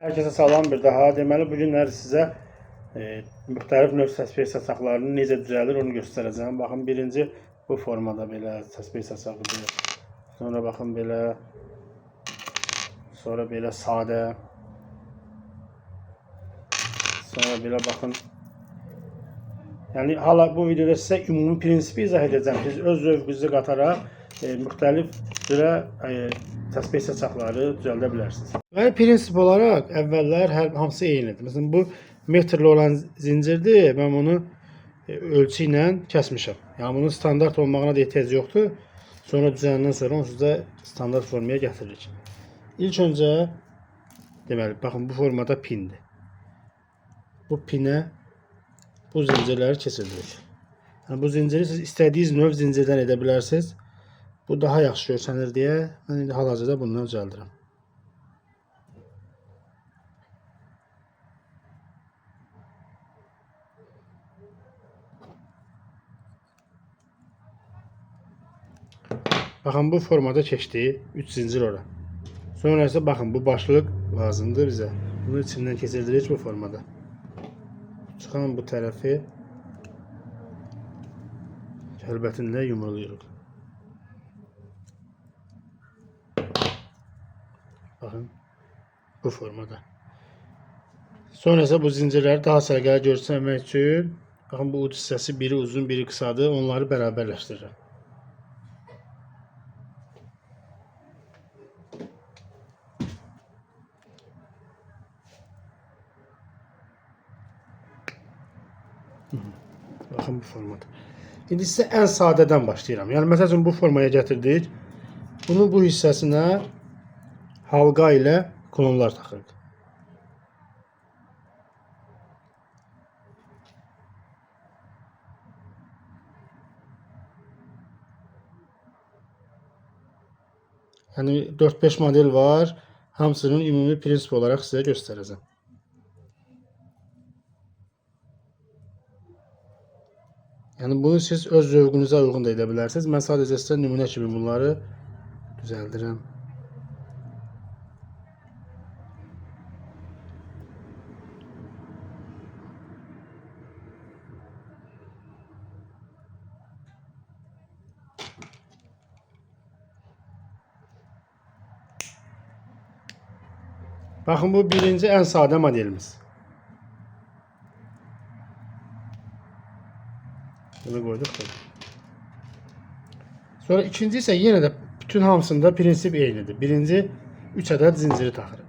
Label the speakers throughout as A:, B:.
A: Herkese salam bir daha. Deməli bu günlər sizə müxtəlif növ təsbih saçaqlarını necə düzəlir onu göstərəcəm. Baxın birinci bu formada belə təsbih saçağıdır. Sonra baxın belə. Sonra belə sadə. Sonra belə baxın. Yəni hala bu videoda sizə ümumi prinsipi izah edəcəm. Siz öz zövqünüzü qataraq müxtəlif cürə təsbih saçaqları düzəldə bilərsiniz. Və prinsip olaraq əvvəllər hamısı eynidir. Məsələn bu metrli olan zincirdir. Mən bunu ölçü ilə kəsmişəm. Yəni bunun standart olmağına da ehtiyac yoxdur. Sonra düzəndən sonra onsuz da standart formaya gətiririk. İlk öncə deməli baxın bu formada pindir. Bu pinə bu zincirləri keçiririk. Yəni bu zinciri siz istədiyiniz növ zincirdən edə bilərsiniz. Bu daha yaxşı görsənir deyə mən indi hal-hazırda bundan düzəldirəm. Baxın bu formada keçdi. 3 zincir ora. Sonra isə baxın bu başlıq lazımdır bizə. Bunu içindən keçirdirik bu formada. Çıxan bu tərəfi kəlbətinlə yumrulayırıq. Baxın bu formada. Sonra isə bu zincirləri daha sərgəli görsənmək üçün baxın bu uc hissəsi biri uzun, biri qısadır. Onları bərabərləşdirirəm. Baxın bu formada. İndi sizə ən sadədən başlayıram. Yəni məsəl üçün bu formaya gətirdik. Bunun bu hissəsinə halqa ilə klonlar taxırıq. Yəni 4-5 model var. Hamısının ümumi prinsip olaraq sizə göstərəcəm. Yəni bunu siz öz zövqünüzə uyğun da edə bilərsiniz. Mən sadəcə sizə nümunə kimi bunları düzəldirəm. Baxın bu birinci ən sadə modelimiz. Bunu qoyduq da. Sonra ikinci isə yenə də bütün hamısında prinsip eynidir. Birinci 3 ədəd zinciri taxırıq.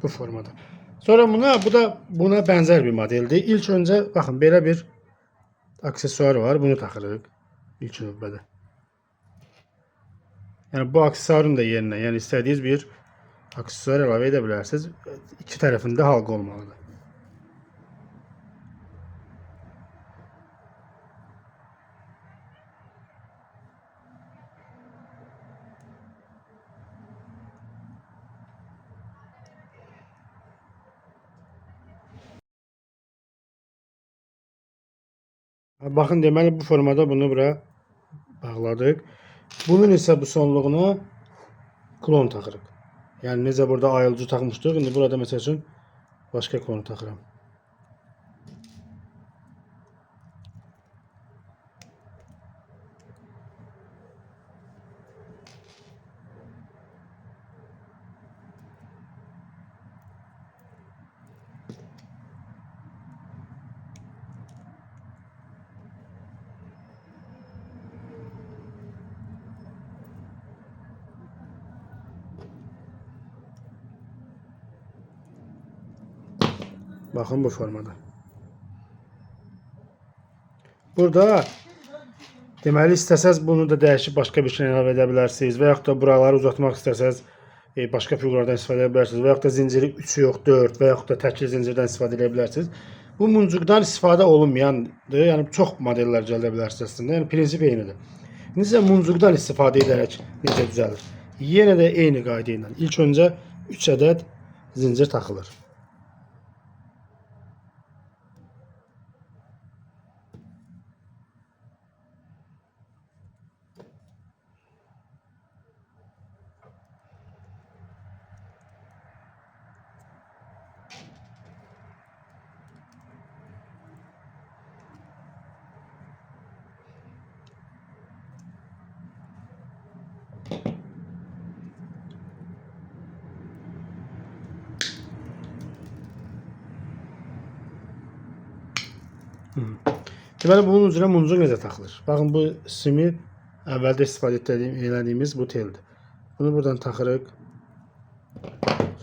A: Bu formada. Sonra bu da buna bənzər bir modeldir. İlk öncə baxın belə bir aksesuar var. Bunu taxırıq ilk növbədə. Yəni bu aksesuarın da yerinə, yəni istədiyiniz bir aksesuar əlavə edə bilərsiniz. İki tərəfində halqa olmalıdır. Baxın deməli bu formada bunu bura bağladıq. Bunun isə bu sonluğuna klon taxırıq. Yəni necə burada ayılcı taxmışdıq, indi burada məsəl üçün başqa klonu taxıram. Bakın bu formada. Burada Deməli, istəsəz bunu da dəyişib başqa bir şey əlavə edə bilərsiniz və yaxud da buraları uzatmaq istəsəz başqa fiqurlardan istifadə edə bilərsiniz və yaxud da zinciri 3 yox 4 və yaxud da təkli zincirdən istifadə edə bilərsiniz. Bu muncuqdan istifadə olunmayandır. Yəni çox modellər düzəldə bilərsiniz əslində. Yəni prinsip eynidir. İndi sizə muncuqdan istifadə edərək necə düzəlir? Yenə də eyni qayda ilə. İlk öncə 3 ədəd zincir taxılır. Deməli, bunun üzrə muncuq necə taxılır? Baxın, bu simi əvvəldə istifadə etdiyimiz bu teldir. Bunu buradan taxırıq.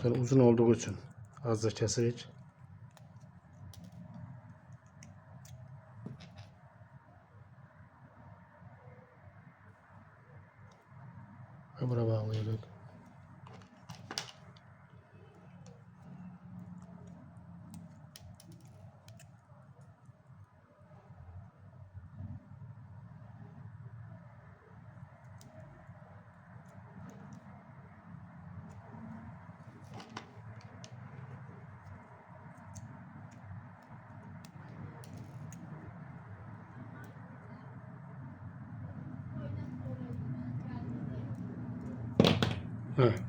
A: Sonra uzun olduğu üçün azca kəsirik. Və bura bağlayırıq.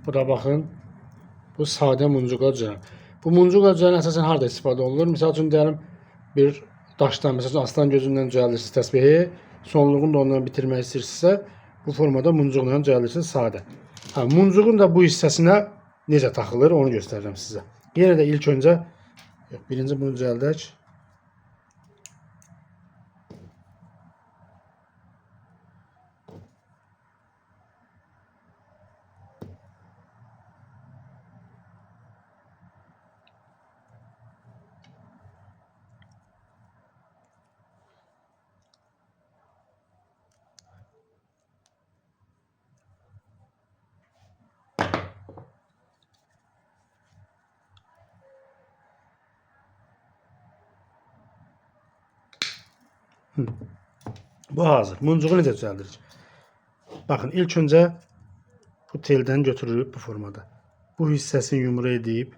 A: Bu da baxın, bu sadə muncuqlar düzələn. Bu muncuqlar düzələn əsasən harada istifadə olunur? Misal üçün deyəlim, bir daşdan, məsəl üçün aslan gözündən düzəldirsiniz təsbehi, sonluğunu da ondan bitirmək istəyirsinizsə, bu formada muncuqla düzəldirsiniz sadə. Muncuğun da bu hissəsinə necə taxılır, onu göstərəcəm sizə. Yenə də ilk öncə, birinci bunu düzəldək. Bu hazır. Muncuğu necə düzəldirik? Baxın, ilk öncə bu teldən götürülüb bu formada. Bu hissəsini yumru edib,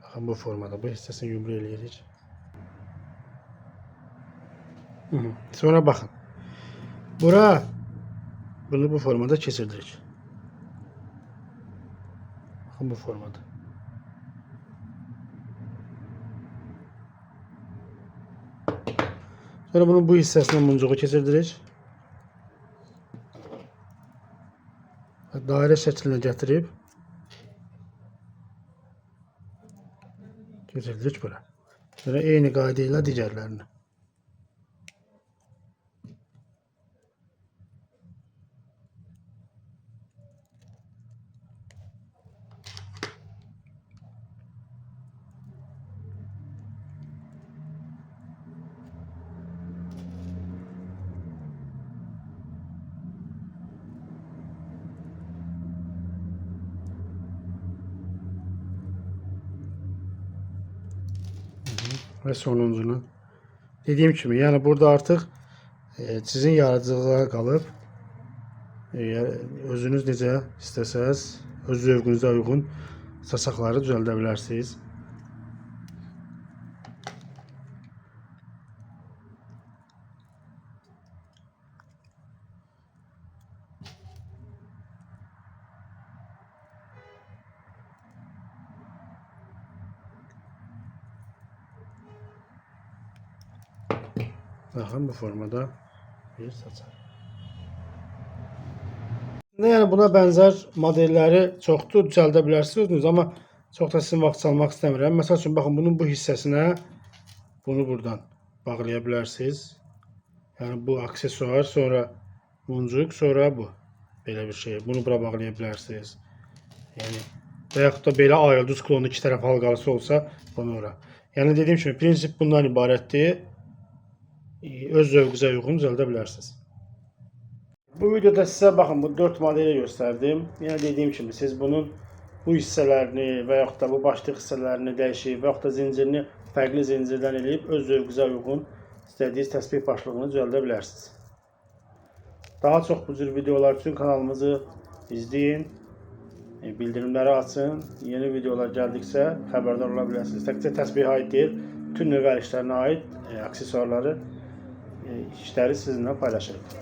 A: baxın bu formada bu hissəsini yumru eləyirik. Sonra baxın. Bura bunu bu formada keçirdirik. Baxın bu formada. Sonra bunun bu hissəsindən muncuğu keçirdirik. Dairə şəklinə gətirib keçirdirik bura. Sonra eyni qayda ilə digərlərini. Və sonuncunu. Dediyim kimi, yəni burada artıq sizin yaradıcılığa qalıb. Özünüz necə istəsəz, öz zövqünüzə uyğun saçaqları düzəldə bilərsiniz. Baxın, bu formada bir saçaq. Yəni buna bənzər modelləri çoxdur, düzəldə bilərsiniz özünüz, amma çox da sizin vaxt çalmaq istəmirəm. Məsəl üçün, baxın, bunun bu hissəsinə bunu buradan bağlaya bilərsiniz. Yəni bu aksesuar, sonra muncuq, sonra bu. Belə bir şey. Bunu bura bağlaya bilərsiniz. Yəni, və yaxud da belə ayıldız klonu iki tərəf halqalısı olsa, bunu ora. Yəni dediyim kimi, prinsip bundan ibarətdir. öz zövqünüzə uyğun düzəldə bilərsiniz. Bu videoda sizə baxın bu 4 modeli göstərdim. Yəni dediyim kimi siz bunun bu hissələrini və yaxud da bu başlıq hissələrini dəyişib və yaxud da zincirini fərqli zincirdən eləyib öz zövqünüzə uyğun istədiyiniz təsbih başlığını düzəldə bilərsiniz. Daha çox bu cür videolar üçün kanalımızı izləyin, bildirimləri açın. Yeni videolar gəldikcə xəbərdar ola bilərsiniz. Təkcə təsbihə aid deyil, bütün növ işlərinə aid aksesuarları, işləri sizinlə paylaşırıq.